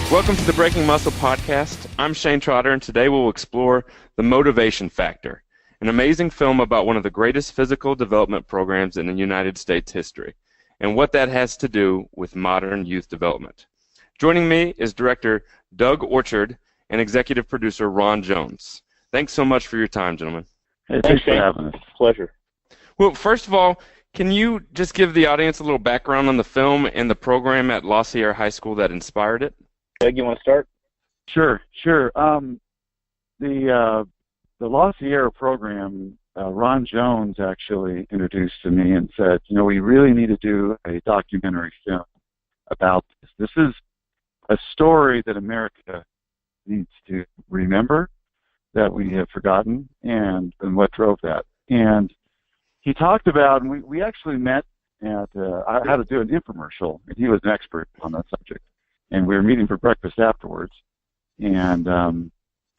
Welcome to the Breaking Muscle Podcast. I'm Shane Trotter, and today we'll explore The Motivation Factor, an amazing film about one of the greatest physical development programs in the United States history, and what that has to do with modern youth development. Joining me is director Doug Orchard and executive producer Ron Jones. Thanks so much for your time, gentlemen. Hey, thanks for having us. Pleasure. Well, first of all, can you just give the audience a little background on the film and the program at La Sierra High School that inspired it? Doug, you want to start? Sure. The La Sierra program, Ron Jones actually introduced to me and said, we really need to do a documentary film about this. This is a story that America needs to remember, that we have forgotten, and what drove that. And he talked about, and we actually met at, I had to do an infomercial, and he was an expert on that subject. And we were meeting for breakfast afterwards. And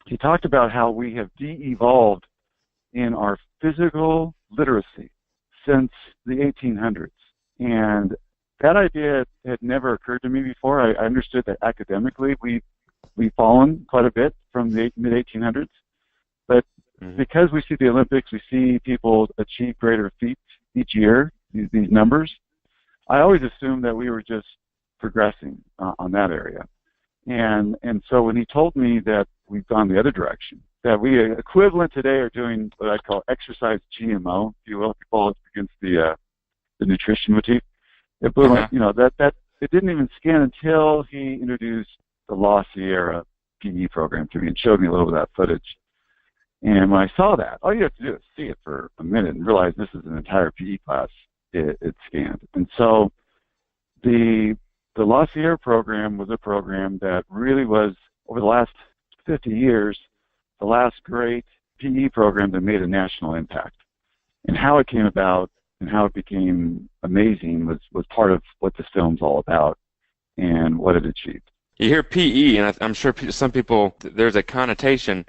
he talked about how we have de-evolved in our physical literacy since the 1800s. And that idea had never occurred to me before. I understood that academically we've fallen quite a bit from the mid-1800s. But because we see the Olympics, we see people achieve greater feats each year, these numbers, I always assumed that we were just progressing on that area. And so when he told me that we've gone the other direction, that we equivalent today are doing what I call exercise GMO, if you will, if you fall against the nutrition motif, it blew that it didn't even scan until he introduced the La Sierra PE program to me and showed me a little bit of that footage. And when I saw that, all you have to do is see it for a minute and realize this is an entire PE class it scanned. And so the La Sierra program was a program that really was, over the last 50 years, the last great PE program that made a national impact. And how it came about and how it became amazing was part of what this film's all about and what it achieved. You hear PE, and I'm sure some people, there's a connotation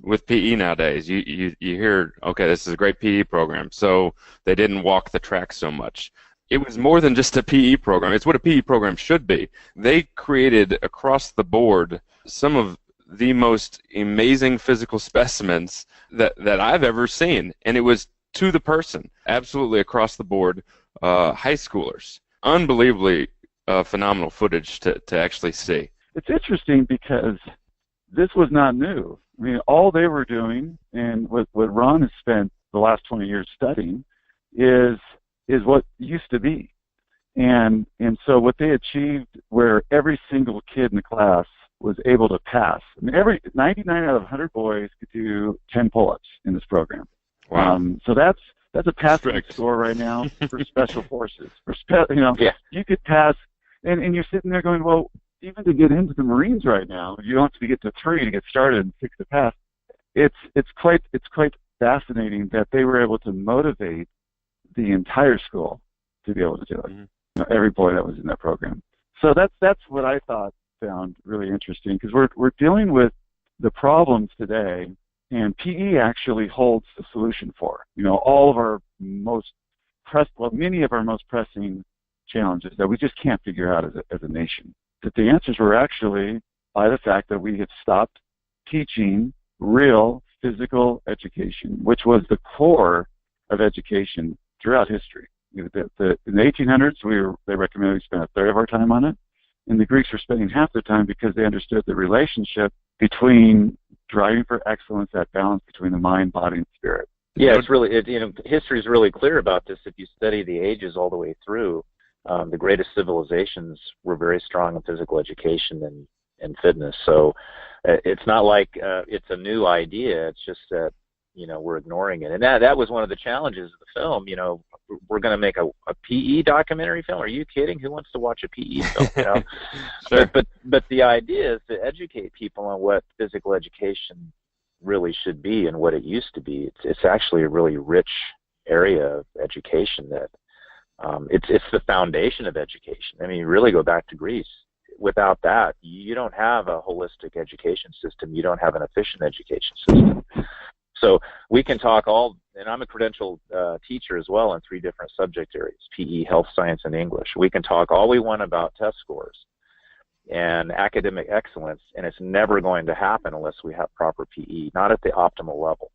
with PE nowadays. You hear, okay, this is a great PE program, so they didn't walk the track so much. It was more than just a PE program. It's what a PE program should be. They created across the board some of the most amazing physical specimens that I've ever seen, and it was to the person, absolutely across the board, high schoolers. Unbelievably phenomenal footage to actually see. It's interesting because this was not new. I mean, all they were doing, and what Ron has spent the last 20 years studying, is what used to be. And so what they achieved, where every single kid in the class was able to pass. I mean, 99 out of 100 boys could do 10 pull-ups in this program. Wow. So that's a passing score right now for special forces. You could pass, and you're sitting there going, well, even to get into the Marines right now, you don't have to get to 3 to get started and 6 to pass. It's quite fascinating that they were able to motivate the entire school to be able to do it. Mm-hmm. Every boy that was in that program. So that's what I found really interesting, because we're dealing with the problems today, and PE actually holds the solution for all of our many of our most pressing challenges that we just can't figure out as a nation. That the answers were actually by the fact that we have stopped teaching real physical education, which was the core of education throughout history. In the 1800s, they recommended we spend a third of our time on it, and the Greeks were spending half their time because they understood the relationship between driving for excellence, that balance between the mind, body, and spirit. Yeah, history is really clear about this. If you study the ages all the way through, the greatest civilizations were very strong in physical education and fitness. So it's not like it's a new idea. It's just that we're ignoring it, and that was one of the challenges of the film. We're going to make a PE documentary film. Are you kidding? Who wants to watch a PE film? Sure. But the idea is to educate people on what physical education really should be and what it used to be. It's actually a really rich area of education that it's the foundation of education. I mean, you really go back to Greece. Without that, you don't have a holistic education system. You don't have an efficient education system. So we can talk and I'm a credentialed teacher as well in 3 different subject areas, PE, health science, and English. We can talk all we want about test scores. and academic excellence, and it's never going to happen unless we have proper PE, not at the optimal level.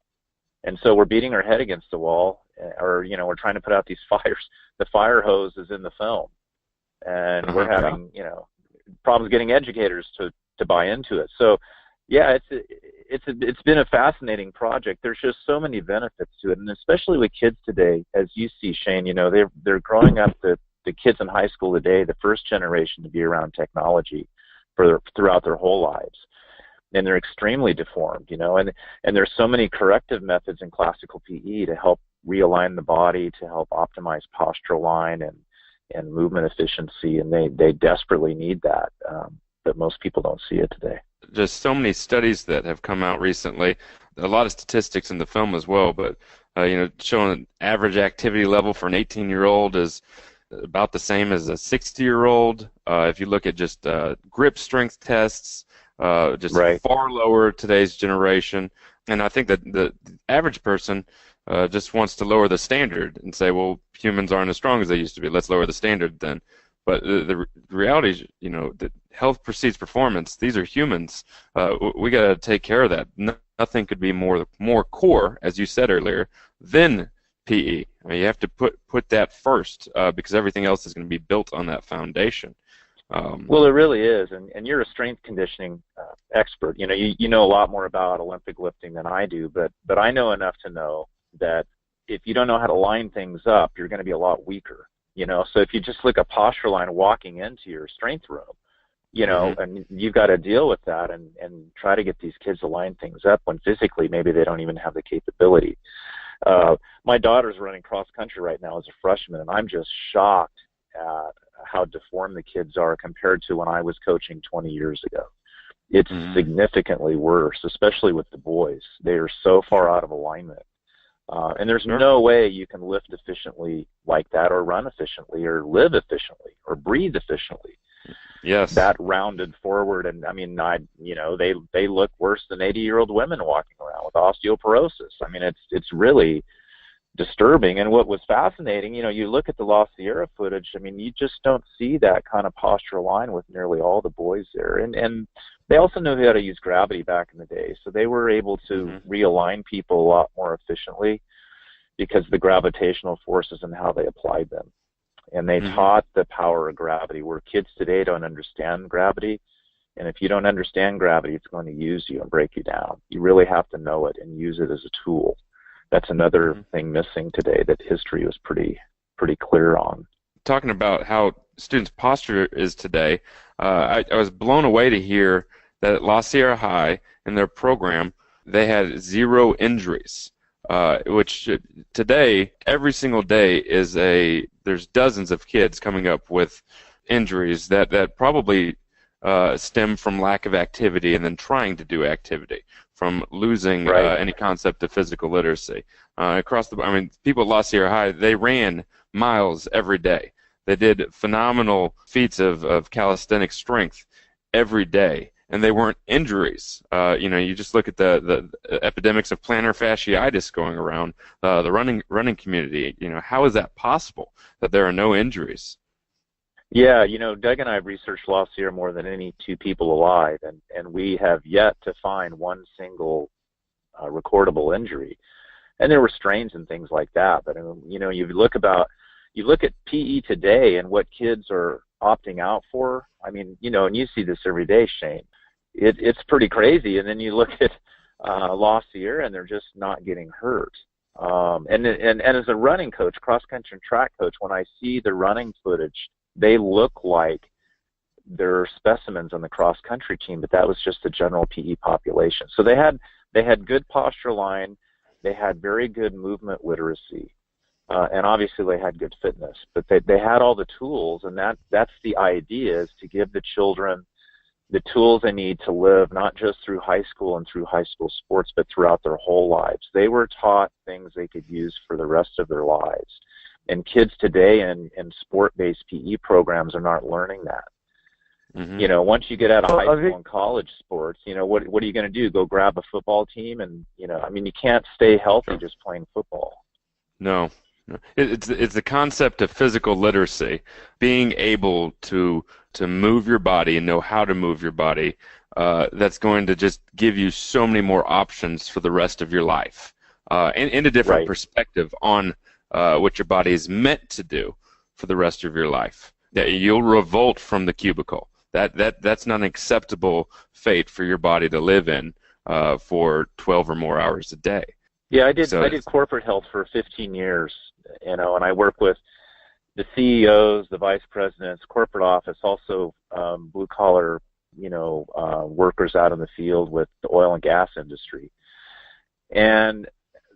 And so we're beating our head against the wall, or we're trying to put out these fires. The fire hose is in the film, and we're having problems getting educators to buy into it. So yeah, it's been a fascinating project. There's just so many benefits to it, and especially with kids today, as you see, Shane, they're growing up, the kids in high school today, the first generation to be around technology throughout their whole lives. And they're extremely deformed, and there's so many corrective methods in classical PE to help realign the body, to help optimize postural line and movement efficiency, and they desperately need that, but most people don't see it today. Just so many studies that have come out recently, a lot of statistics in the film as well, but showing an average activity level for an 18-year-old is about the same as a 60-year-old. If you look at just grip strength tests, just far lower today's generation. And I think that the average person just wants to lower the standard and say, well, humans aren't as strong as they used to be. Let's lower the standard then. But the reality is, that health precedes performance. These are humans. We got to take care of that. Nothing could be more core, as you said earlier, than PE. I mean, you have to put that first because everything else is going to be built on that foundation. Well, it really is, and you're a strength conditioning expert. You know a lot more about Olympic lifting than I do, but I know enough to know that if you don't know how to line things up, you're going to be a lot weaker. So if you just look at posture line walking into your strength room, and you've got to deal with that and try to get these kids to line things up when physically maybe they don't even have the capability. My daughter's running cross country right now as a freshman, and I'm just shocked at how deformed the kids are compared to when I was coaching 20 years ago. It's significantly worse, especially with the boys. They are so far out of alignment. And there's no way you can lift efficiently like that, or run efficiently, or live efficiently, or breathe efficiently. Yes. That rounded forward, and I mean, they look worse than 80-year-old women walking around with osteoporosis. I mean, it's really disturbing. And what was fascinating, you look at the La Sierra footage. I mean, you just don't see that kind of postural line with nearly all the boys there. And they also knew how to use gravity back in the day, so they were able to realign people a lot more efficiently because of the gravitational forces and how they applied them. And they taught the power of gravity, where kids today don't understand gravity. And if you don't understand gravity, it's going to use you and break you down. You really have to know it and use it as a tool. That's another thing missing today that history was pretty clear on. Talking about how students' posture is today, I was blown away to hear that at La Sierra High, in their program, they had 0 injuries, which today, every single day, there's dozens of kids coming up with injuries that probably stem from lack of activity and then trying to do activity, from losing any concept of physical literacy. People at La Sierra High, they ran miles every day. They did phenomenal feats of calisthenic strength every day, and they weren't injuries. You just look at the epidemics of plantar fasciitis going around the running community. How is that possible that there are no injuries? Yeah, Doug and I have researched La Sierra more than any two people alive, and we have yet to find one single recordable injury. And there were strains and things like that, but you look at PE today and what kids are opting out for. I mean, and you see this every day, Shane. It's pretty crazy. And then you look at La Sierra, and they're just not getting hurt. And as a running coach, cross country and track coach, when I see the running footage, they look like they're specimens on the cross country team, but that was just the general PE population. So they had good posture line, they had very good movement literacy, and obviously they had good fitness. But they had all the tools, and that's the idea, is to give the children the tools they need to live, not just through high school and through high school sports, but throughout their whole lives. They were taught things they could use for the rest of their lives. And kids today in sport-based PE programs are not learning that. Once you get out of high school and college sports, what are you going to do? Go grab a football team? And, you can't stay healthy just playing football. No. It's the concept of physical literacy, being able to to move your body and know how to move your body, that's going to just give you so many more options for the rest of your life, and a different Right. perspective on what your body is meant to do for the rest of your life. That you'll revolt from the cubicle. That's not an acceptable fate for your body to live in for 12 or more hours a day. Yeah, I did. So I did corporate health for 15 years, and I work with the CEOs, the vice presidents, corporate office, also blue collar, workers out in the field with the oil and gas industry. And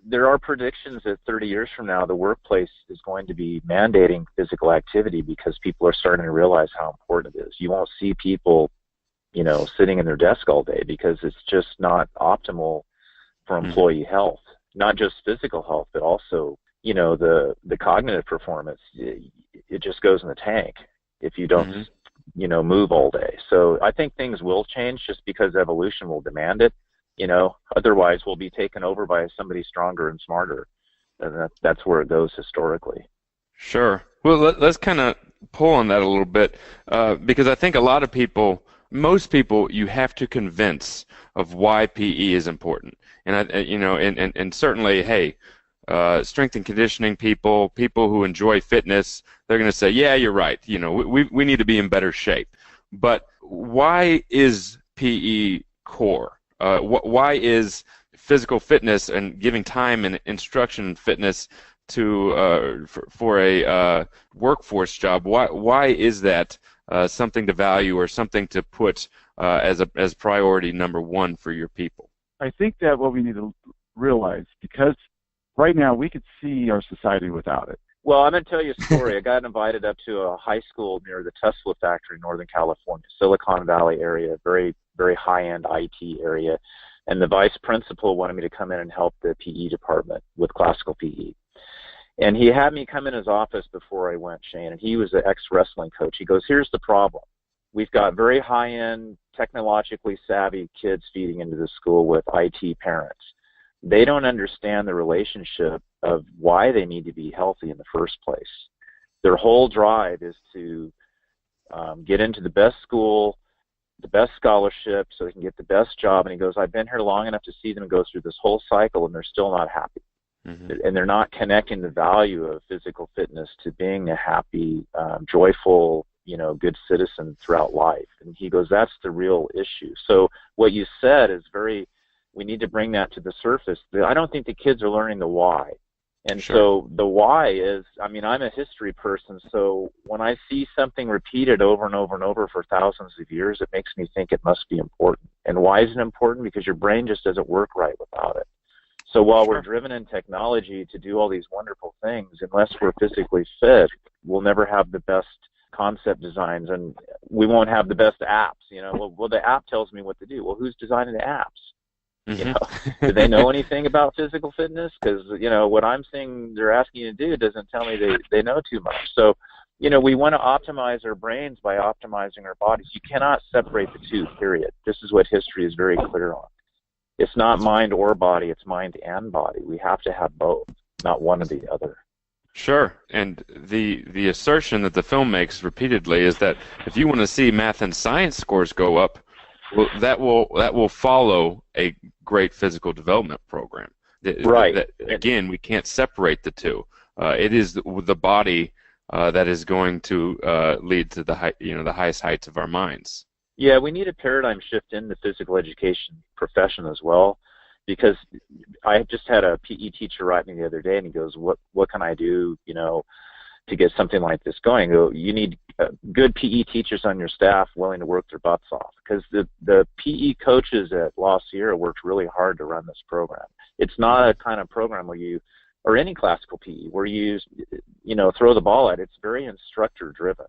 there are predictions that 30 years from now, the workplace is going to be mandating physical activity because people are starting to realize how important it is. You won't see people, sitting in their desk all day because it's just not optimal for employee health, not just physical health, but also, the cognitive performance. It just goes in the tank if you don't, move all day. So I think things will change just because evolution will demand it. Otherwise we'll be taken over by somebody stronger and smarter. And that's where it goes historically. Sure. Well, let's kind of pull on that a little bit, because I think a lot of people, most people, you have to convince of why PE is important. And and certainly, hey, strength and conditioning people who enjoy fitness, they're going to say, yeah, you're right. We need to be in better shape. But why is PE core? Why is physical fitness and giving time and instruction in fitness to for a workforce job? Why is that something to value or something to put as priority number one for your people? I think that what we need to realize, because right now we could see our society without it. Well, I'm going to tell you a story. I got invited up to a high school near the Tesla factory in Northern California, Silicon Valley area, very, very high-end IT area. And the vice principal wanted me to come in and help the PE department with classical PE. And he had me come in his office before I went, Shane, and he was an ex-wrestling coach. He goes, here's the problem. We've got very high-end, technologically savvy kids feeding into the school with IT parents. They don't understand the relationship of why they need to be healthy in the first place. Their whole drive is to get into the best school, the best scholarship, so they can get the best job. And he goes, I've been here long enough to see them go through this whole cycle, and they're still not happy. And they're not connecting the value of physical fitness to being a happy, joyful, good citizen throughout life. And he goes, that's the real issue. So what you said is we need to bring that to the surface. I don't think the kids are learning the why. And so the why is, I'm a history person, so when I see something repeated over and over and over for thousands of years, it makes me think it must be important. And why is it important? Because your brain just doesn't work right without it. So while we're driven in technology to do all these wonderful things, unless we're physically fit, we'll never have the best concept designs, and we won't have the best apps. Well, the app tells me what to do. Well, who's designing the apps? Do they know anything about physical fitness? Because what I'm seeing they're asking you to do doesn't tell me they know too much. So we want to optimize our brains by optimizing our bodies. You cannot separate the two, period. This is what history is very clear on. It's not mind or body, it's mind and body. We have to have both, not one or the other. Sure. And the assertion that the film makes repeatedly is that if you want to see math and science scores go up, well, that will follow a great physical development program. Right. Again, we can't separate the two. It is the body that is going to lead to the highest heights of our minds. Yeah, we need a paradigm shift in the physical education profession as well, because I just had a PE teacher write me the other day, and he goes, "What can I do, to get something like this going?" I go, you need good PE teachers on your staff willing to work their butts off, because the PE coaches at La Sierra worked really hard to run this program. It's not a kind of program or any classical PE where you throw the ball at it. It's very instructor driven.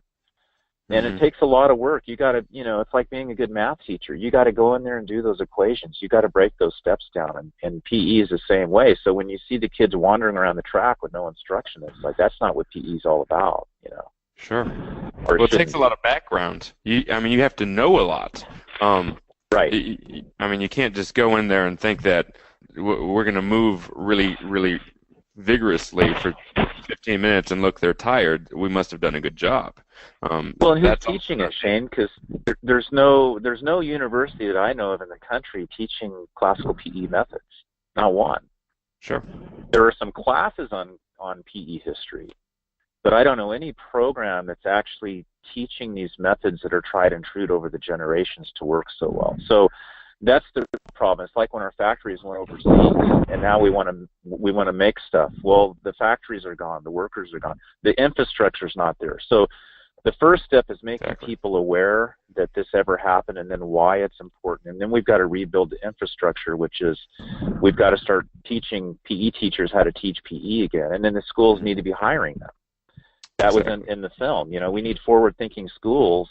And it takes a lot of work. You got to, it's like being a good math teacher. You got to go in there and do those equations. You got to break those steps down. And PE is the same way. So when you see the kids wandering around the track with no instruction, it's like that's not what PE is all about, Sure. Well, it takes a lot of background. You have to know a lot. Right. You can't just go in there and think that we're going to move really, really vigorously for 15 minutes and look, they're tired, we must have done a good job. Well, and who's That's teaching it, Shane? Because there's no university that I know of in the country teaching classical PE methods. Not one. Sure. There are some classes on PE history, but I don't know any program that's actually teaching these methods that are tried and true over the generations to work so well. So that's the problem. It's like when our factories went overseas, and now we want to make stuff. Well, the factories are gone, the workers are gone, the infrastructure's not there. So the first step is making people aware that this ever happened, and then why it's important. And then we've got to rebuild the infrastructure, which is we've got to start teaching PE teachers how to teach PE again. And then the schools need to be hiring them. That was in the film. We need forward-thinking schools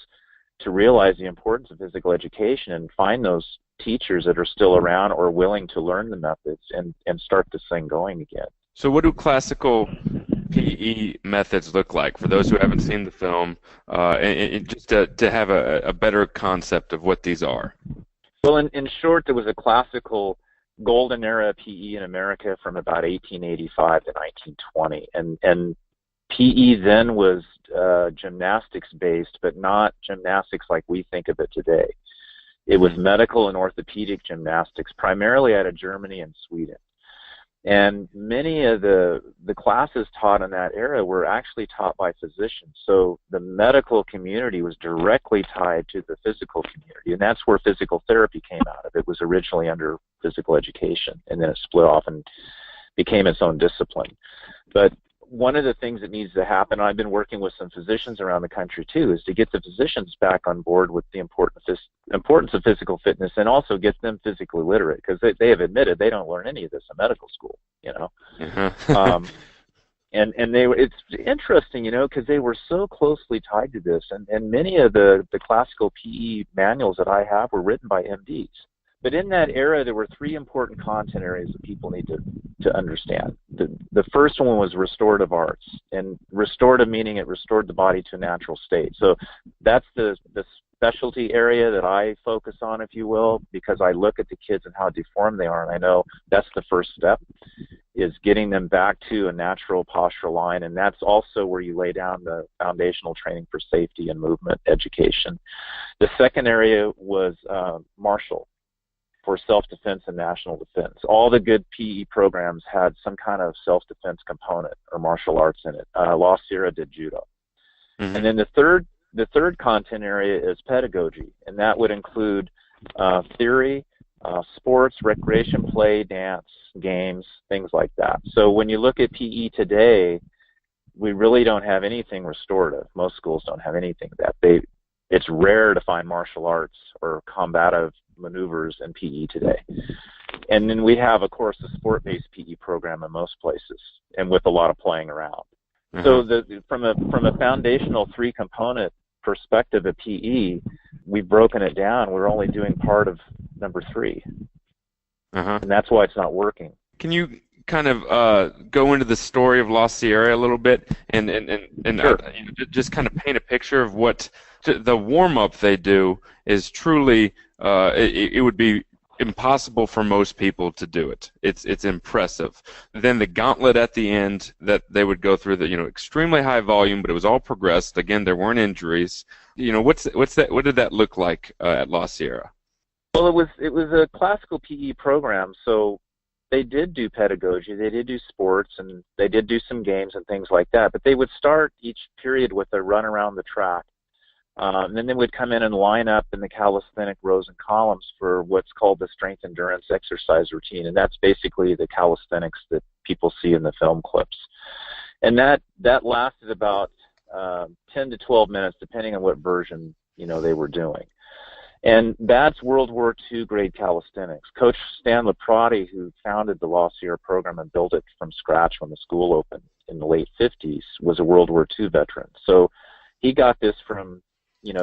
to realize the importance of physical education and find those teachers that are still around or willing to learn the methods and start this thing going again. So what do classical PE methods look like for those who haven't seen the film, and just to have a better concept of what these are? Well, in short, there was a classical golden era PE in America from about 1885 to 1920, and PE then was gymnastics based, but not gymnastics like we think of it today. It was medical and orthopedic gymnastics, primarily out of Germany and Sweden. And many of the classes taught in that era were actually taught by physicians. So the medical community was directly tied to the physical community, and that's where physical therapy came out of. It was originally under physical education, and then it split off and became its own discipline. But one of the things that needs to happen, I've been working with some physicians around the country too, is to get the physicians back on board with the importance of physical fitness, and also get them physically literate, because they have admitted they don't learn any of this in medical school, Uh-huh. And it's interesting, because they were so closely tied to this, and many of the classical PE manuals that I have were written by MDs. But in that era, there were three important content areas that people need to understand. The first one was restorative arts, and restorative meaning it restored the body to a natural state. So that's the specialty area that I focus on, if you will, because I look at the kids and how deformed they are, and I know that's the first step, is getting them back to a natural postural line, and that's also where you lay down the foundational training for safety and movement education. The second area was martial, for self-defense and national defense. All the good PE programs had some kind of self-defense component or martial arts in it. La Sierra did judo. Mm-hmm. And then the third content area is pedagogy, and that would include theory, sports, recreation, play, dance, games, things like that. So when you look at PE today, we really don't have anything restorative. Most schools don't have anything that it's rare to find martial arts or combative maneuvers in PE today. And then we have, of course, a sport-based PE program in most places, and with a lot of playing around. Uh-huh. So from a foundational three-component perspective of PE, we've broken it down. We're only doing part of number three, Uh-huh. and that's why it's not working. Can you kind of go into the story of La Sierra a little bit, and Sure. Just kind of paint a picture of what the warm-up they do is truly, it would be impossible for most people to do it. It's impressive. Then the gauntlet at the end that they would go through, extremely high volume, but it was all progressed. Again, there weren't injuries. What's that? What did that look like at La Sierra? Well, it was a classical PE program, so they did do pedagogy, they did do sports, and they did do some games and things like that. But they would start each period with a run around the track. And then they would come in and line up in the calisthenic rows and columns for what's called the strength endurance exercise routine, and that's basically the calisthenics that people see in the film clips. And that lasted about 10 to 12 minutes, depending on what version they were doing. And that's World War II grade calisthenics. Coach Stan LeProtti, who founded the La Sierra program and built it from scratch when the school opened in the late 50s, was a World War II veteran. So he got this from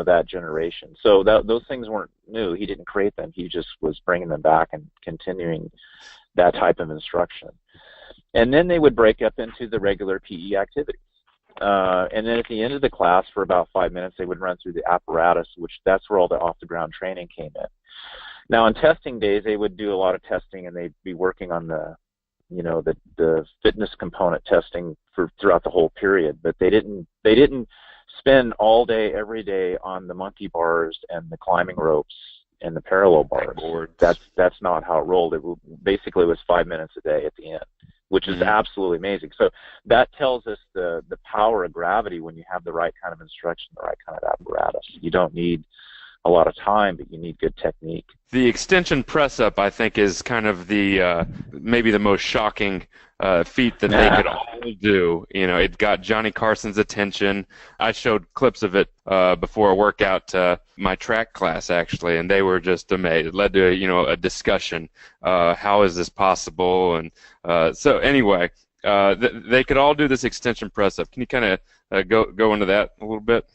that generation. So those things weren't new. He didn't create them. He just was bringing them back and continuing that type of instruction. And then they would break up into the regular PE activities. And then at the end of the class, for about 5 minutes, they would run through the apparatus, that's where all the off-the-ground training came in. Now, on testing days, they would do a lot of testing, and they'd be working on the the fitness component testing throughout the whole period, but they didn't spend all day every day on the monkey bars and the climbing ropes and the parallel bars. That's not how it rolled. Basically was 5 minutes a day at the end, which is absolutely amazing. So that tells us the power of gravity when you have the right kind of instruction, the right kind of apparatus. You don't need a lot of time, but you need good technique. The extension press up, I think, is kind of the maybe the most shocking feat that they could all do. It got Johnny Carson's attention. I showed clips of it before a workout, my track class actually, and they were just amazed. It led to a discussion. How is this possible? And so anyway, they could all do this extension press up. Can you kind of go into that a little bit?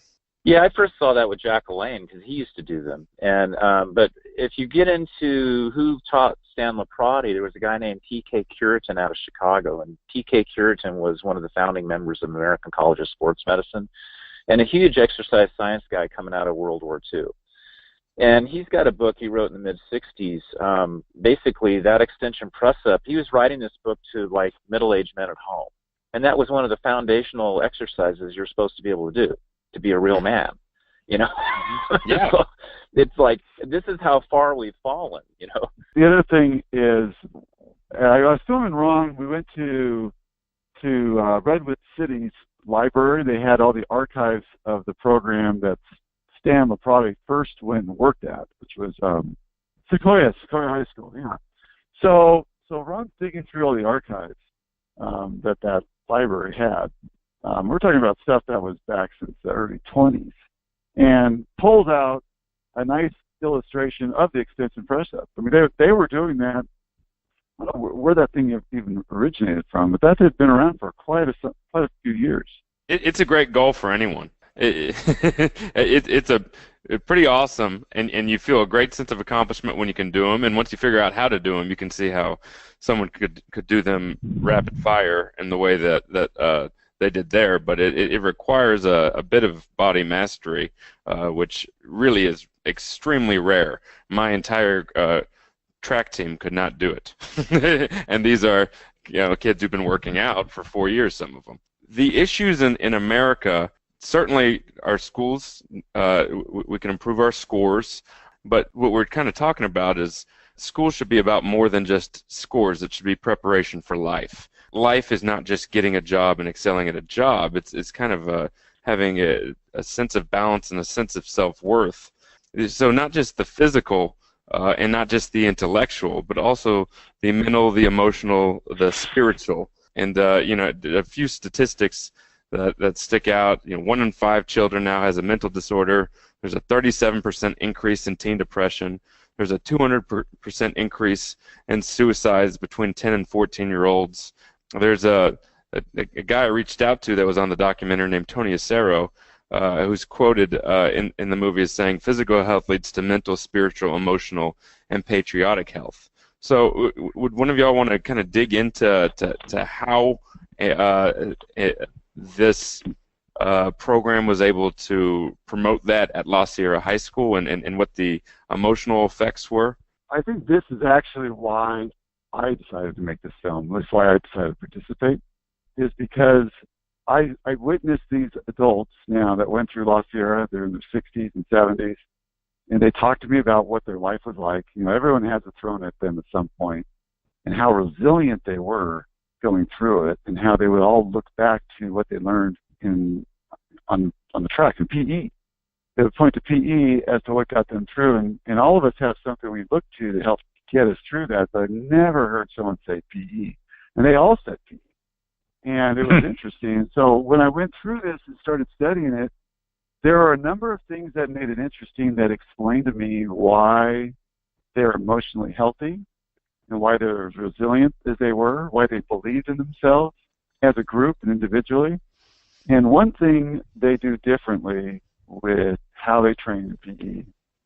Yeah, I first saw that with Jack LaLanne because he used to do them. And but if you get into who taught Stan LeProtti, there was a guy named T.K. Curitan out of Chicago, and T.K. Curitan was one of the founding members of American College of Sports Medicine and a huge exercise science guy coming out of World War II. And he's got a book he wrote in the mid-'60s. Basically, that extension press-up, he was writing this book to, like, middle-aged men at home. And that was one of the foundational exercises you're supposed to be able to do to be a real man, Yeah. So it's like, this is how far we've fallen, The other thing is, I was filming wrong. We went to Redwood City's library. They had all the archives of the program that Stan LeProtti first went and worked at, which was Sequoia High School. Yeah. So Ron's digging through all the archives that library had. We're talking about stuff that was back since the early 20s, and pulls out a nice illustration of the extension press-up. I mean, they were doing that. I don't know where that thing even originated from, but that had been around for quite a few years. It's a great goal for anyone. It's pretty awesome, and you feel a great sense of accomplishment when you can do them. And once you figure out how to do them, you can see how someone could do them rapid fire in the way that they did there. But it requires a bit of body mastery, which really is extremely rare. My entire track team could not do it, and these are kids who've been working out for 4 years, some of them. The issues in America, certainly our schools, we can improve our scores, but what we're kind of talking about is schools should be about more than just scores. It should be preparation for life. Life is not just getting a job and excelling at a job. It's kind of having a sense of balance and a sense of self-worth. So not just the physical and not just the intellectual, but also the mental, the emotional, the spiritual. And a few statistics that stick out. 1 in 5 children now has a mental disorder. There's a 37% increase in teen depression. There's a 200% increase in suicides between 10 and 14-year-olds. There's a guy I reached out to that was on the documentary named Tony Acero, who's quoted in the movie as saying, "Physical health leads to mental, spiritual, emotional, and patriotic health." So would one of y'all want to kind of dig into how this program was able to promote that at La Sierra High School and what the emotional effects were? I think this is actually why I decided to make this film. That's why I decided to participate, is because I witnessed these adults now that went through La Sierra. They're in their 60s and 70s, and they talked to me about what their life was like. Everyone has it thrown at them at some point, and how resilient they were going through it, and how they would all look back to what they learned on the track in PE. They would point to PE as to what got them through, and all of us have something we look to help get us through that, but I never heard someone say PE. And they all said PE. And it was interesting. So when I went through this and started studying it, there are a number of things that made it interesting that explained to me why they're emotionally healthy and why they're as resilient as they were, why they believed in themselves as a group and individually. And one thing they do differently with how they train in PE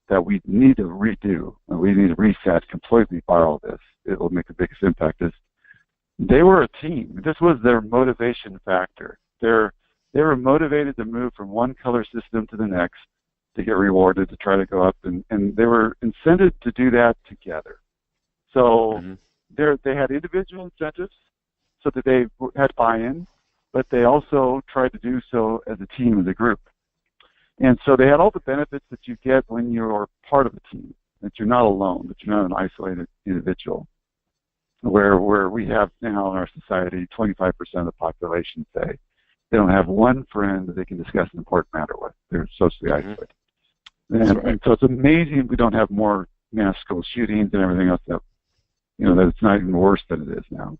that we need to redo, and we need to reset completely by all this, it will make the biggest impact, is they were a team. This was their motivation factor. They were motivated to move from one color system to the next, to get rewarded, to try to go up, and they were incented to do that together. So They had individual incentives so that they had buy-in, but they also tried to do so as a team, as a group. And so they had all the benefits that you get when you're part of a team, that you're not alone, that you're not an isolated individual. Where we have now in our society, 25% of the population say they don't have one friend that they can discuss an important matter with. They're socially isolated. And so it's amazing we don't have more mass school shootings and everything else that, that it's not even worse than it is now.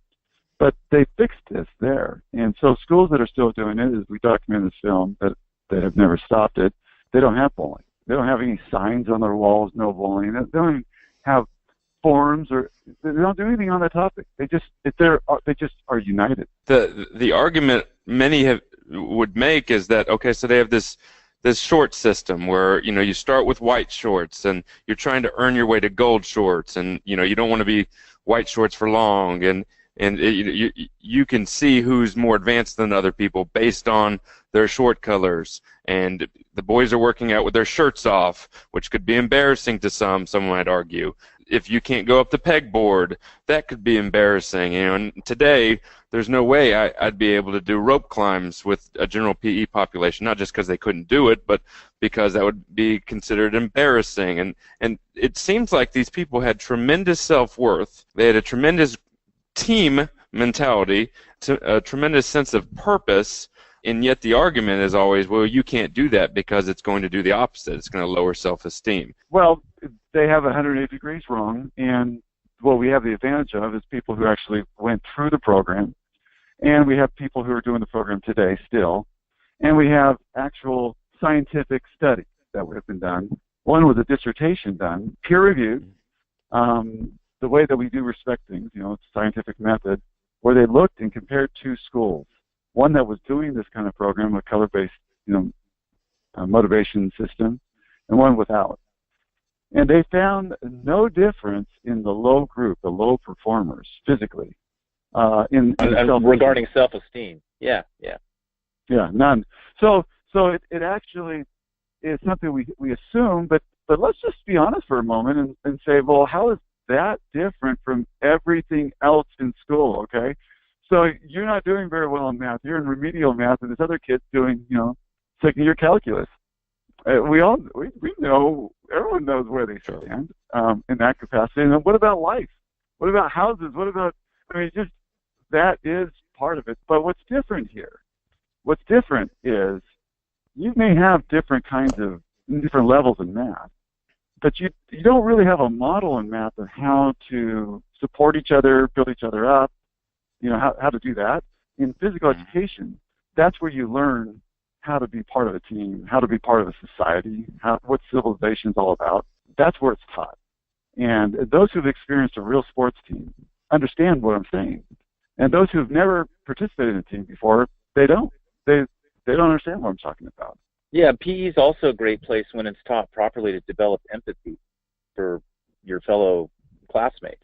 But they fixed this there. And so schools that are still doing it, as we document in this film, that have never stopped it, they don't have bullying. They don't have any signs on their walls, no bullying. They don't even have forums, or they don't do anything on that topic. They just are united. The argument many would make is that, okay, so they have this short system where you start with white shorts and you're trying to earn your way to gold shorts, and you don't want to be white shorts for long, and you can see who's more advanced than other people based on their short colors. And the boys are working out with their shirts off, which could be embarrassing to some might argue. If you can't go up the pegboard, that could be embarrassing. And today, there's no way I'd be able to do rope climbs with a general PE population, not just because they couldn't do it, but because that would be considered embarrassing. And it seems like these people had tremendous self-worth. They had a tremendous team mentality, a tremendous sense of purpose, and yet the argument is always, well, you can't do that because it's going to do the opposite. It's going to lower self-esteem. Well, they have 180 degrees wrong, and what we have the advantage of is people who actually went through the program, and we have people who are doing the program today still, and we have actual scientific studies that have been done. One was a dissertation done, peer-reviewed, the way that we do respect things, it's a scientific method, where they looked and compared two schools, one that was doing this kind of program, a color-based, motivation system, and one without. And they found no difference in the low group, the low performers, physically. Regarding self-esteem. Yeah, none. So it actually is something we assume, but let's just be honest for a moment and say, well, how is that different from everything else in school, okay? So you're not doing very well in math. You're in remedial math, and this other kid's doing, second-year calculus. We know, everyone knows where they stand in that capacity. And then what about life? What about houses? What about, just that is part of it. But what's different here? What's different is you may have different levels in math, but you don't really have a model in math of how to support each other, build each other up, how to do that. In physical education, that's where you learn how to be part of a team, how to be part of a society, what civilization is all about. That's where it's taught. And those who've experienced a real sports team understand what I'm saying. And those who've never participated in a team before, they don't. They don't understand what I'm talking about. Yeah, PE is also a great place when it's taught properly to develop empathy for your fellow classmates.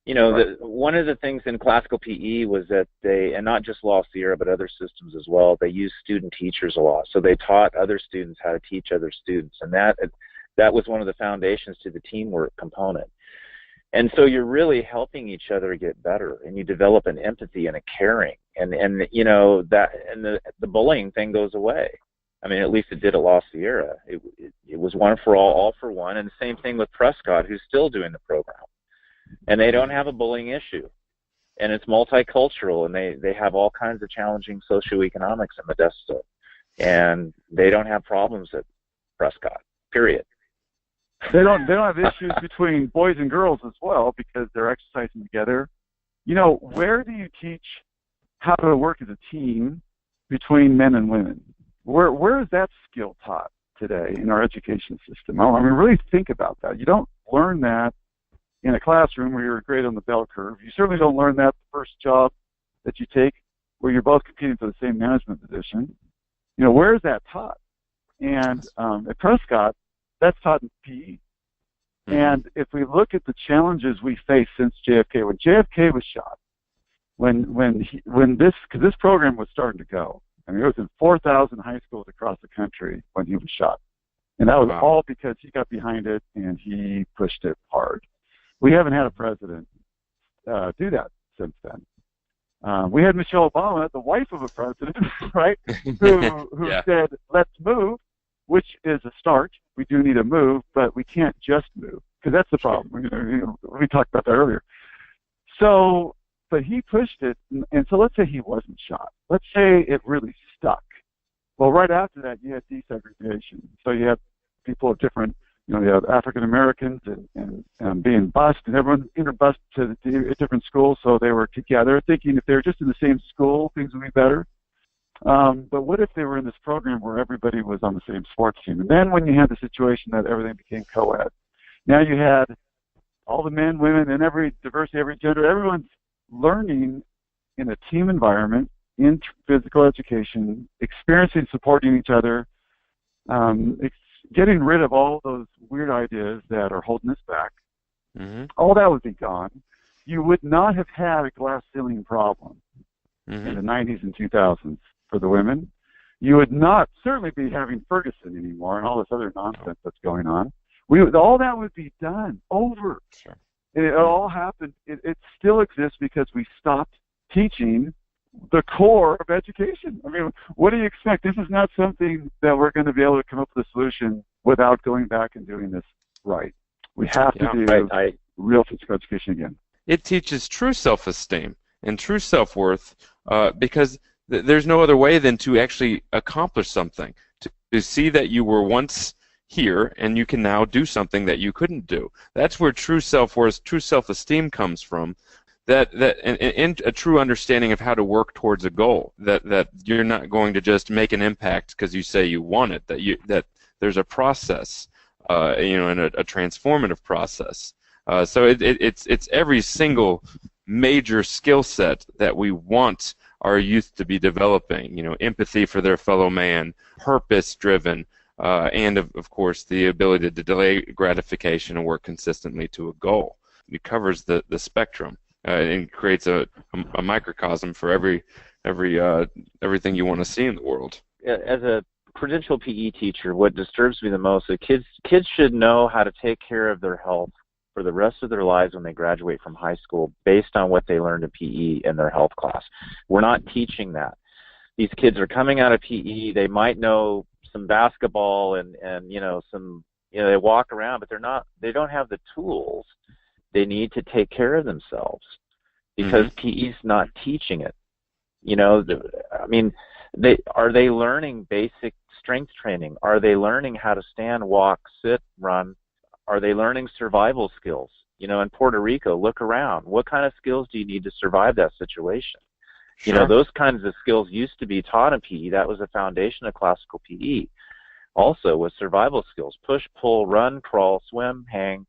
Right. One of the things in classical PE was that and not just La Sierra, but other systems as well, they used student teachers a lot. So they taught other students how to teach other students. And that was one of the foundations to the teamwork component. And so you're really helping each other get better, and you develop an empathy and a caring. And the bullying thing goes away. At least it did at La Sierra. It was one for all for one. And the same thing with Prescott, who's still doing the program. And they don't have a bullying issue. And it's multicultural, and they have all kinds of challenging socioeconomics in Modesto. And they don't have problems at Prescott, period. They don't have issues between boys and girls as well, because they're exercising together. Where do you teach how to work as a team between men and women? Where is that skill taught today in our education system? Really think about that. You don't learn that in a classroom where you're great on the bell curve. You certainly don't learn that the first job that you take where you're both competing for the same management position. Where is that taught? And at Prescott, that's taught in PE. And if we look at the challenges we faced since JFK, when JFK was shot, because this program was starting to go. It was in 4,000 high schools across the country when he was shot. And that was all because he got behind it and he pushed it hard. We haven't had a president do that since then. We had Michelle Obama, the wife of a president, right, who Yeah. said, let's move, which is a start. We do need to move, but we can't just move, because that's the problem. We talked about that earlier. So, but he pushed it, and so let's say he wasn't shot. Let's say it really stuck. Well, right after that, you had desegregation. So you have people of different, you have African Americans and being bused, and everyone interbused to different schools, so they were together, thinking if they were just in the same school, things would be better. But what if they were in this program where everybody was on the same sports team? And then when you had the situation that everything became co-ed, now you had all the men, women, and every diversity, every gender, everyone's learning in a team environment, in physical education, experiencing, supporting each other, getting rid of all those weird ideas that are holding us back. Mm-hmm. All that would be gone. You would not have had a glass ceiling problem Mm-hmm. in the 90s and 2000s for the women. You would not certainly be having Ferguson anymore and all this other nonsense that's going on. All that would be done, over. Sure. It all happened. It still exists because we stopped teaching the core of education. I mean, what do you expect? This is not something that we're going to be able to come up with a solution without going back and doing this right. We have to do real physical education again. It teaches true self-esteem and true self-worth because there's no other way than to actually accomplish something, to see that you were once here and you can now do something that you couldn't do. That's where true self-worth, true self-esteem comes from. And a true understanding of how to work towards a goal, that you're not going to just make an impact because you say you want it, that there's a process, and a transformative process. So it's every single major skill set that we want our youth to be developing. Empathy for their fellow man, purpose-driven, and of course the ability to delay gratification and work consistently to a goal. It covers the spectrum. And creates a microcosm for everything you want to see in the world. As a credentialed PE teacher, what disturbs me the most is kids should know how to take care of their health for the rest of their lives when they graduate from high school based on what they learned in PE in their health class. We're not teaching that. These kids are coming out of PE, they might know some basketball and they walk around, but they don't have the tools they need to take care of themselves because PE's not teaching it. Are they learning basic strength training? Are they learning how to stand, walk, sit, run? Are they learning survival skills? In Puerto Rico, look around. What kind of skills do you need to survive that situation? Sure. Those kinds of skills used to be taught in PE. That was the foundation of classical PE. Also, with survival skills, push, pull, run, crawl, swim, hang,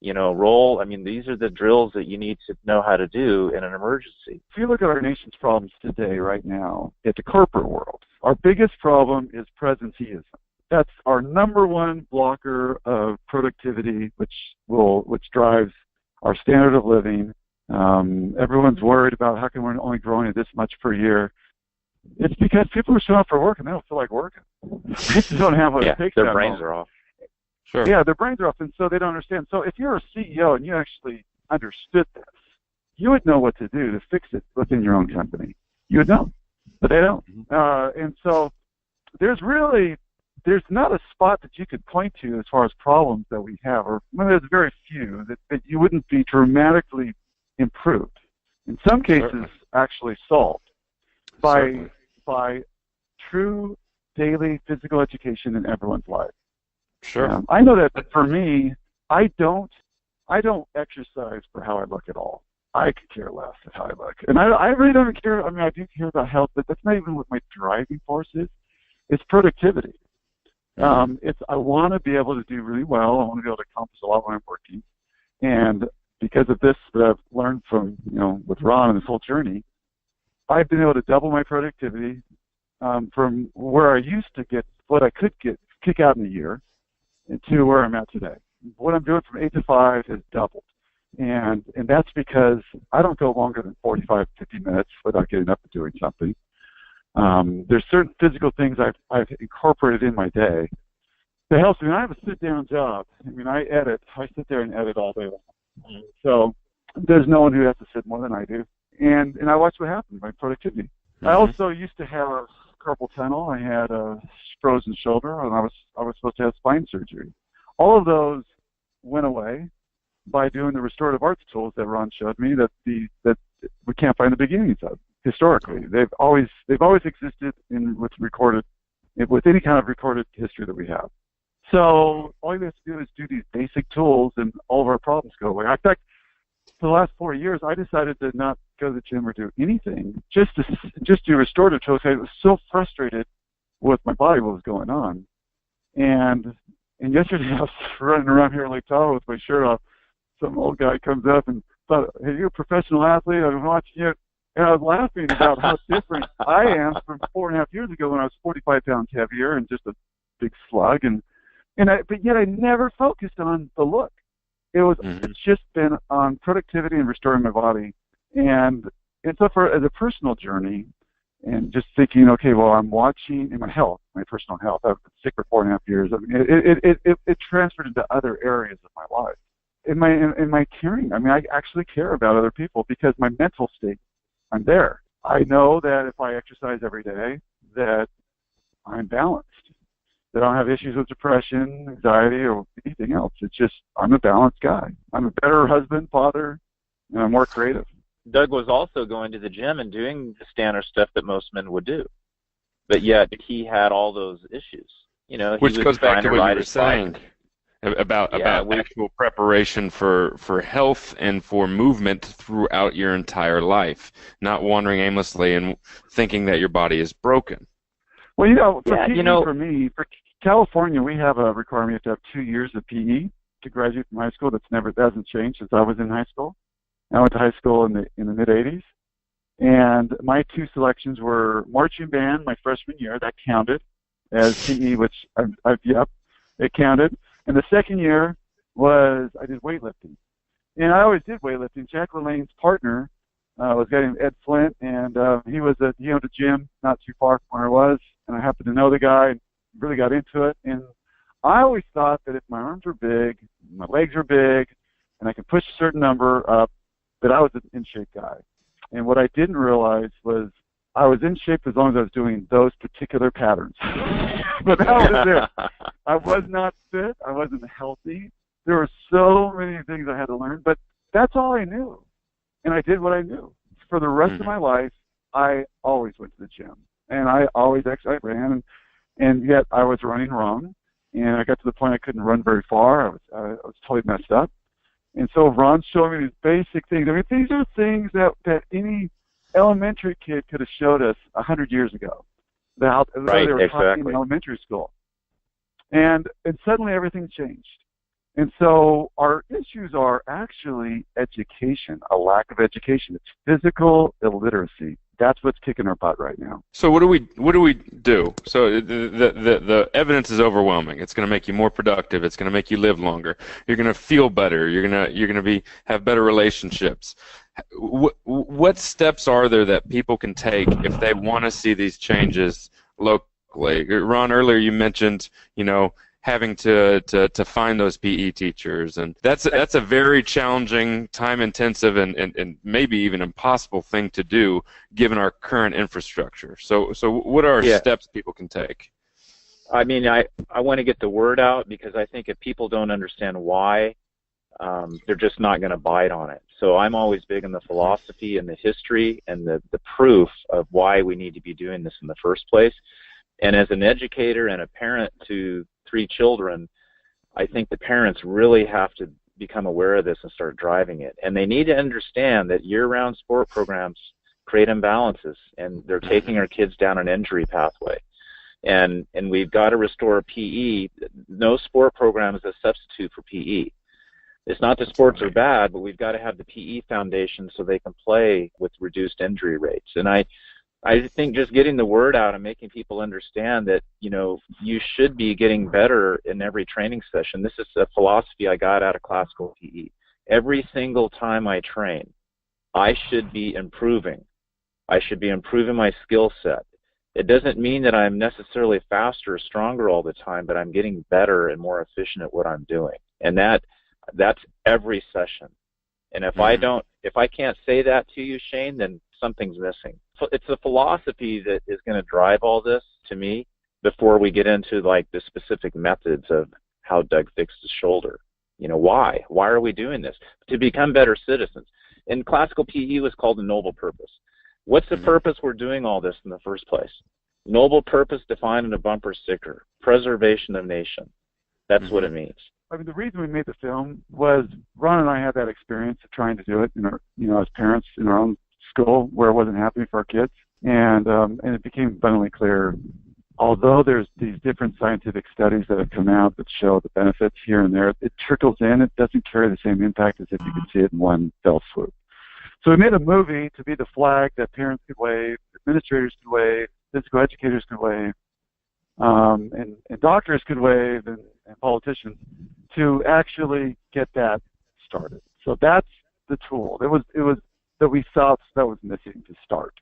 roll. These are the drills that you need to know how to do in an emergency. If you look at our nation's problems today, right now, at the corporate world, our biggest problem is presenteeism. That's our number one blocker of productivity, which drives our standard of living. Everyone's worried about how come we're only growing at this much per year. It's because people are showing up for work and they don't feel like working. They just don't have what it takes. Their brains are off. Sure. Yeah, their brains are off, and so they don't understand. So if you're a CEO and you actually understood this, you would know what to do to fix it within your own company. You would know, but they don't. And so there's not a spot that you could point to as far as problems that we have, or there's very few that you wouldn't be dramatically improved. In some cases, actually solved by true daily physical education in everyone's life. Sure. I know that for me, I don't exercise for how I look at all. I could care less at how I look, and I really don't care. I do care about health, but that's not even what my driving force is. It's productivity. I want to be able to do really well. I want to be able to accomplish a lot when I'm working, and because of this that I've learned from with Ron and this whole journey, I've been able to double my productivity from where I used to get what I could kick out in a year to where I'm at today. What I'm doing from 8 to 5 has doubled. And that's because I don't go longer than 45, 50 minutes without getting up and doing something. There's certain physical things I've incorporated in my day that helps me. I have a sit-down job. I sit there and edit all day long. So there's no one who has to sit more than I do. And I watch what happens, my productivity. I also used to have carpal tunnel. I had a frozen shoulder, and I was supposed to have spine surgery. All of those went away by doing the restorative arts tools that Ron showed me that we can't find the beginnings of historically. They've always existed with any kind of recorded history that we have. So all you have to do is do these basic tools, and all of our problems go away. In fact, for the last 4 years, I decided to not go to the gym or do anything, just do restorative tools. I was so frustrated with my body, what was going on. And yesterday I was running around here in Lake Tahoe with my shirt off. Some old guy comes up and thought, "Hey, you're a professional athlete. I've been watching you." And I was laughing about how different I am from 4.5 years ago when I was 45 pounds heavier and just a big slug. But yet I never focused on the look. It's just been on productivity and restoring my body. And so as a personal journey, and just thinking, okay, well, I'm watching in my personal health. I've been sick for 4.5 years. I mean, it transferred into other areas of my life. In my caring, I mean, I actually care about other people because my mental state, I'm there. I know that if I exercise every day, that I'm balanced. That I don't have issues with depression, anxiety, or anything else. It's just I'm a balanced guy. I'm a better husband, father, and I'm more creative. Doug was also going to the gym and doing the standard stuff that most men would do, but yet he had all those issues. You know, which goes back to what you were saying about actual preparation for health and for movement throughout your entire life, not wandering aimlessly and thinking that your body is broken. Well, for me, for California, we have a requirement. You have to have 2 years of PE to graduate from high school. That hasn't changed since I was in high school. I went to high school in the mid '80s, and my 2 selections were marching band my freshman year. That counted as PE, which it counted. And the second year was I did weightlifting, and I always did weightlifting. Jack LaLanne's partner was a guy named Ed Flint, and he owned a gym not too far from where I was, and I happened to know the guy and really got into it. And I always thought that if my arms were big, my legs were big, and I could push a certain number up, that I was an in-shape guy. And what I didn't realize was I was in shape as long as I was doing those particular patterns. But that was it. I was not fit. I wasn't healthy. There were so many things I had to learn, but that's all I knew. And I did what I knew. For the rest of my life, I always went to the gym. And I ran, and yet I was running wrong. And I got to the point I couldn't run very far. I was totally messed up. And so Ron's showing me these basic things. I mean, these are things that any elementary kid could have showed us 100 years ago. They were taught in elementary school. And suddenly everything changed. And so our issues are actually education, a lack of education. It's physical illiteracy. That's what's kicking our butt right now. So what do we do? So the evidence is overwhelming. It's going to make you more productive. It's going to make you live longer. You're going to feel better. You're going to have better relationships. What steps are there that people can take if they want to see these changes locally? Ron, earlier you mentioned, having to find those PE teachers, and that's a very challenging, time-intensive, and maybe even impossible thing to do given our current infrastructure. So what are steps people can take? I mean, I want to get the word out because I think if people don't understand why, they're just not going to bite on it. So I'm always big on the philosophy and the history and the proof of why we need to be doing this in the first place. And as an educator and a parent to 3 children, I think the parents really have to become aware of this and start driving it. And they need to understand that year-round sport programs create imbalances, and they're taking our kids down an injury pathway. And we've got to restore PE. No sport program is a substitute for PE. It's not that sports are bad, but we've got to have the PE foundation so they can play with reduced injury rates. And I think just getting the word out and making people understand that, you should be getting better in every training session. This is a philosophy I got out of classical PE. Every single time I train, I should be improving. I should be improving my skill set. It doesn't mean that I'm necessarily faster or stronger all the time, but I'm getting better and more efficient at what I'm doing. And that's every session. And if I can't say that to you, Shane, then something's missing. So it's the philosophy that is going to drive all this to me before we get into like the specific methods of how Doug fixed his shoulder. You know, why? Why are we doing this? To become better citizens. In classical PE was called a noble purpose. What's the purpose we're doing all this in the first place? Noble purpose defined in a bumper sticker, preservation of nation. That's what it means. I mean, the reason we made the film was Ron and I had that experience of trying to do it, in our, you know, as parents in our own school where it wasn't happening for our kids, and it became abundantly clear. Although there's these different scientific studies that have come out that show the benefits here and there, it trickles in. It doesn't carry the same impact as if you could see it in one fell swoop. So we made a movie to be the flag that parents could wave, administrators could wave, physical educators could wave, and doctors could wave, and politicians, to actually get that started. So that's the tool. It was that we felt that was missing to start.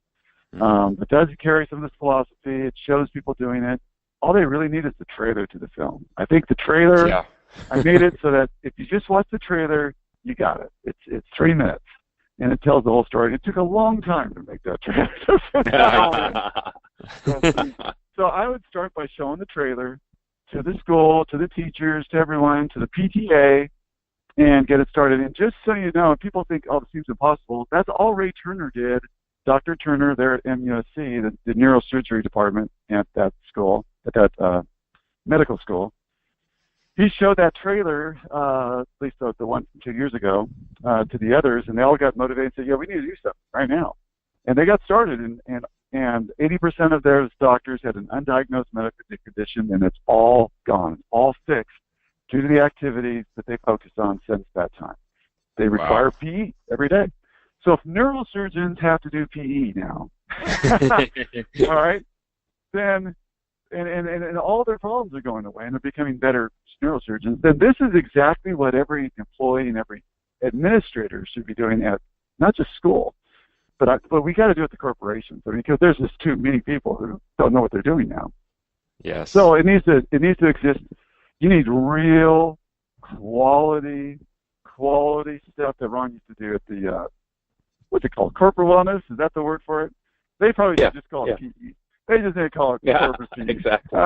It does carry some of this philosophy. It shows people doing it. All they really need is the trailer to the film. I think the trailer, I made it so that if you just watch the trailer, you got it. It's 3 minutes, and it tells the whole story. It took a long time to make that trailer. So I would start by showing the trailer to the school, to the teachers, to everyone, to the PTA, and get it started. And just so you know, people think, oh, this seems impossible. That's all Ray Turner did. Dr. Turner there at MUSC, the neurosurgery department at that school, at that medical school, he showed that trailer, at least the one from 2 years ago, to the others, and they all got motivated and said, yeah, we need to do something right now. And they got started, and 80% of those doctors had an undiagnosed medical condition, and it's all gone, it's all fixed due to the activities that they focused on since that time. They require PE every day. So if neurosurgeons have to do PE now, all right, then and all their problems are going away and they're becoming better neurosurgeons, then this is exactly what every employee and every administrator should be doing at not just school, but we got to do it at the corporations. I mean, because there's just too many people who don't know what they're doing now. Yes. So it needs to exist. You need real quality stuff that Ron used to do at the what's it called? Corporate wellness? Is that the word for it? They probably should just call it PE. They just need to call it corporate PE. Exactly.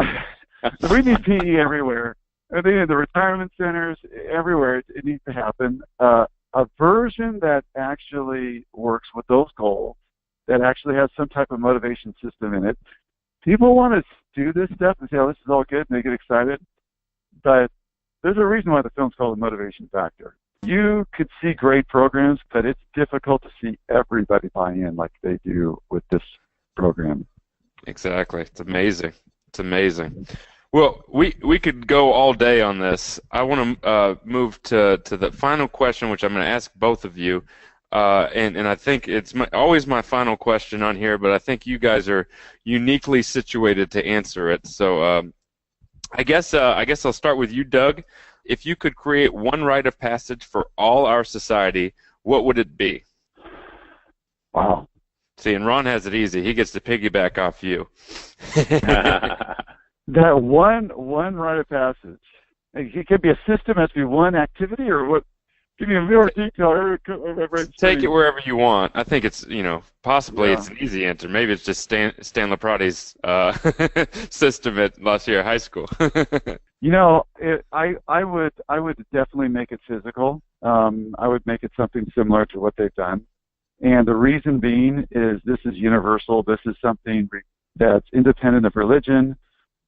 So we need PE everywhere. I think in the retirement centers, everywhere it needs to happen. A version that actually works with those goals, that actually has some type of motivation system in it. People want to do this stuff and say, oh, this is all good, and they get excited. But there's a reason why the film's called The Motivation Factor. You could see great programs, but it's difficult to see everybody buy in like they do with this program. Exactly. It's amazing. It's amazing. Well, we could go all day on this. I want to move to the final question, which I'm going to ask both of you. And I think it's always my final question on here, but I think you guys are uniquely situated to answer it. So I guess I'll start with you, Doug. If you could create one rite of passage for all our society, what would it be? Wow. See, and Ron has it easy. He gets to piggyback off you. That one rite of passage. It could be a system, it has to be one activity, or what? Give me a more detail. Take it wherever you want. I think it's, possibly it's an easy answer. Maybe it's just Stan LeProtti's system at La Sierra High School. I would definitely make it physical. I would make it something similar to what they've done. And the reason being is this is universal. This is something that's independent of religion,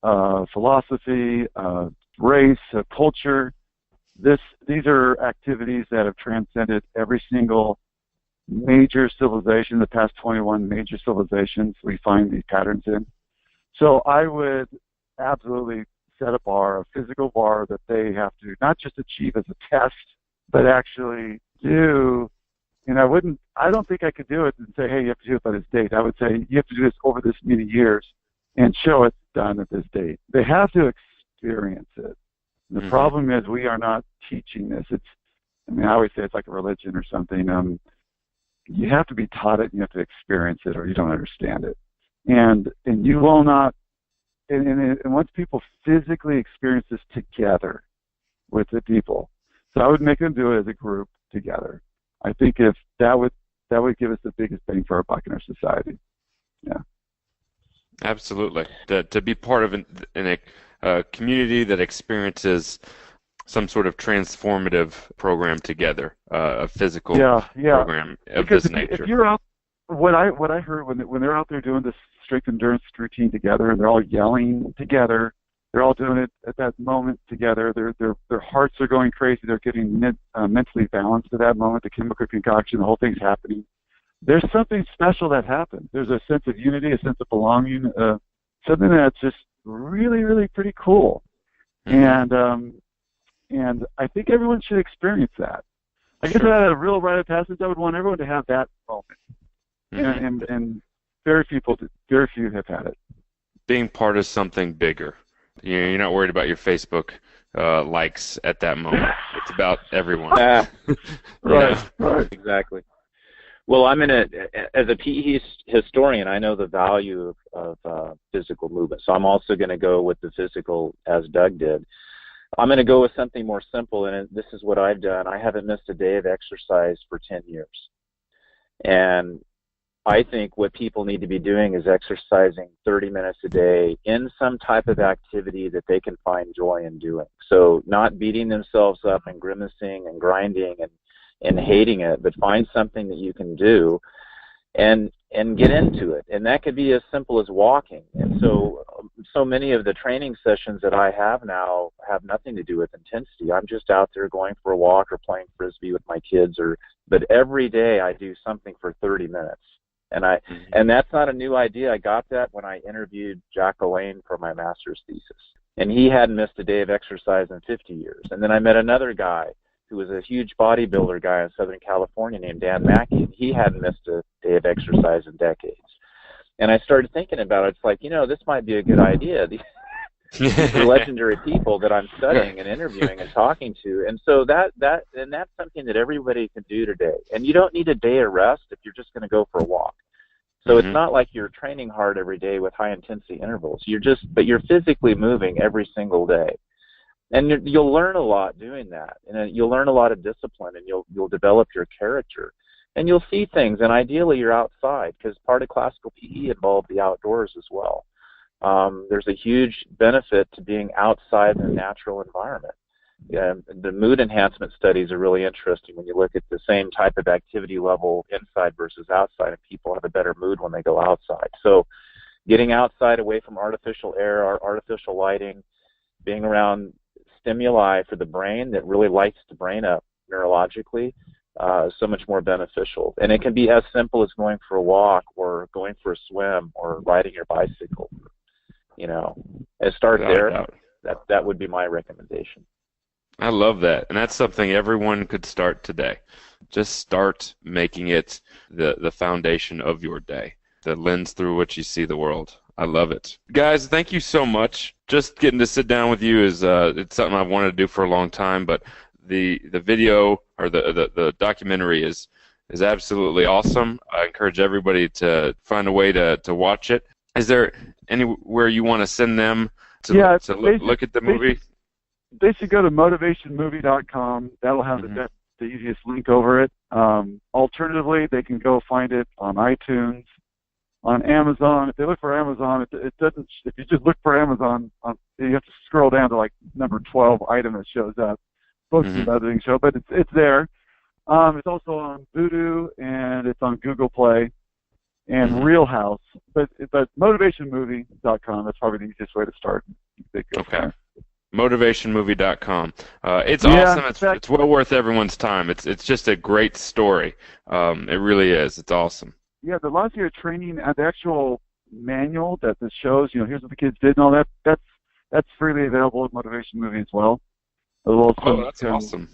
philosophy, race, culture. These are activities that have transcended every single major civilization, the past 21 major civilizations we find these patterns in. So I would absolutely set a bar, a physical bar that they have to not just achieve as a test, but actually do. And I don't think I could do it and say, hey, you have to do it by this date. I would say you have to do this over this many years and show it's done at this date. They have to experience it. The problem is we are not teaching this. I always say it's like a religion or something. You have to be taught it and you have to experience it or you don't understand it. And you will not, and once people physically experience this together with the people, so I would make them do it as a group together. I think if that would give us the biggest bang for our buck in our society. Yeah. Absolutely. To be part of a community that experiences some sort of transformative program together, a physical program of because this nature. If you're out, what I heard when they're out there doing this strength endurance routine together, and they're all yelling together, they're all doing it at that moment together. Their hearts are going crazy. They're getting mentally balanced at that moment. The chemical concoction, the whole thing's happening. There's something special that happens. There's a sense of unity, a sense of belonging, something that's just really, really pretty cool. Mm-hmm. And I think everyone should experience that. I guess if I had a real rite of passage, I would want everyone to have that moment. Mm-hmm. And very few have had it. Being part of something bigger. You're not worried about your Facebook likes at that moment. It's about everyone. Right. Exactly. Well, as a PE historian, I know the value of physical movement. So I'm also going to go with the physical as Doug did. I'm going to go with something more simple, and this is what I've done. I haven't missed a day of exercise for 10 years. And I think what people need to be doing is exercising 30 minutes a day in some type of activity that they can find joy in doing. So not beating themselves up and grimacing and grinding and hating it, but find something that you can do and get into it. And that could be as simple as walking. And so many of the training sessions that I have now have nothing to do with intensity. I'm just out there going for a walk or playing Frisbee with my kids, but every day I do something for 30 minutes. And that's not a new idea. I got that when I interviewed Jack LaLanne for my master's thesis. And he hadn't missed a day of exercise in 50 years. And then I met another guy who was a huge bodybuilder guy in Southern California named Dan Mackey, and he hadn't missed a day of exercise in decades. And I started thinking about it. It's like, this might be a good idea. These are legendary people that I'm studying and interviewing and talking to. And so that's something that everybody can do today. And you don't need a day of rest if you're just going to go for a walk. So it's not like you're training hard every day with high intensity intervals. But you're physically moving every single day. And you'll learn a lot doing that. And you'll learn a lot of discipline, and you'll develop your character. And you'll see things, and ideally you're outside, because part of classical PE involved the outdoors as well. There's a huge benefit to being outside in a natural environment. The mood enhancement studies are really interesting when you look at the same type of activity level inside versus outside, and people have a better mood when they go outside. So getting outside away from artificial air or artificial lighting, being around stimuli for the brain that really lights the brain up neurologically, so much more beneficial. And it can be as simple as going for a walk or going for a swim or riding your bicycle. Start there. That would be my recommendation. I love that. And that's something everyone could start today. Just start making it the foundation of your day, the lens through which you see the world. I love it. Guys, thank you so much. Just getting to sit down with you is it's something I've wanted to do for a long time, but the video or the documentary is absolutely awesome. I encourage everybody to find a way to watch it. Is there anywhere you want to send them to look at the movie? They should go to motivationmovie.com. That'll have the easiest link over it. Alternatively, they can go find it on iTunes, on Amazon. If they look for Amazon, it doesn't. If you just look for Amazon, you have to scroll down to like number 12 item that shows up. Books and editing show, but it's there. It's also on Voodoo, and it's on Google Play and Real House. But motivationmovie.com. That's probably the easiest way to start. Okay. Motivationmovie.com. It's awesome. It's well worth everyone's time. It's just a great story. It really is. It's awesome. Yeah, the last year training, the actual manual that shows, here's what the kids did and all that. That's freely available at Motivation Movie as well. That's awesome.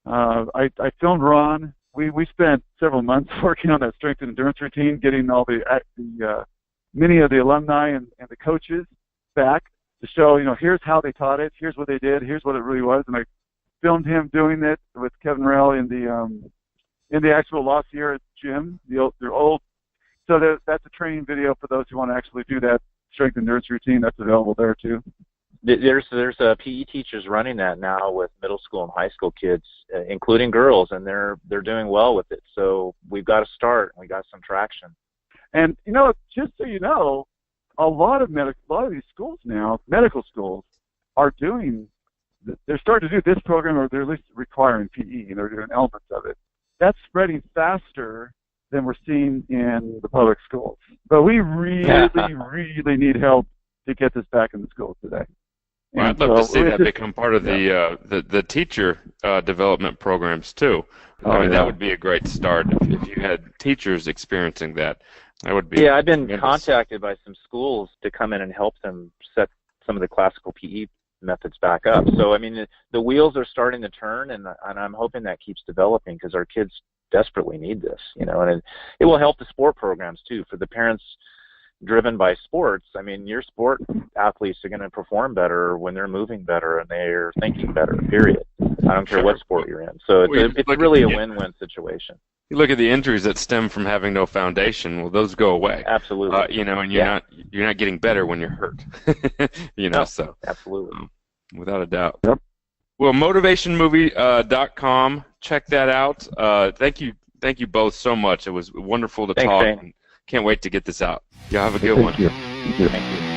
I filmed Ron. We spent several months working on that strength and endurance routine, getting all the many of the alumni and the coaches back to show, here's how they taught it, here's what they did, here's what it really was, and I filmed him doing it with Kevin Rell in the actual La Sierra gym, their old. So that's a training video for those who want to actually do that strength and endurance routine. That's available there too. There's PE teachers running that now with middle school and high school kids, including girls, and they're doing well with it. So we've got to start. We got some traction. And just so you know, a lot of these schools now, medical schools, are doing. They're starting to do this program, or they're at least requiring PE, and they're doing elements of it. That's spreading faster than we're seeing in the public schools. But we really, really need help to get this back in the schools today. Well, I'd love to see that become part of the teacher development programs too. I mean, that would be a great start if you had teachers experiencing that. That would be. Yeah, I've been contacted by some schools to come in and help them set some of the classical PE methods back up. So I mean, the wheels are starting to turn, and I'm hoping that keeps developing because our kids desperately need this, and it will help the sport programs too. For the parents driven by sports, I mean, your sport athletes are going to perform better when they're moving better and they're thinking better, period. I don't care what sport you're in. So it's really a win-win situation. You look at the injuries that stem from having no foundation. Well, those go away. Absolutely. And you're not getting better when you're hurt. No, so absolutely. Without a doubt. Yep. Well, motivationmovie.com. Check that out. Thank you both so much. It was wonderful to talk. Shane. Can't wait to get this out. Y'all have a good one. Thank you. Thank you.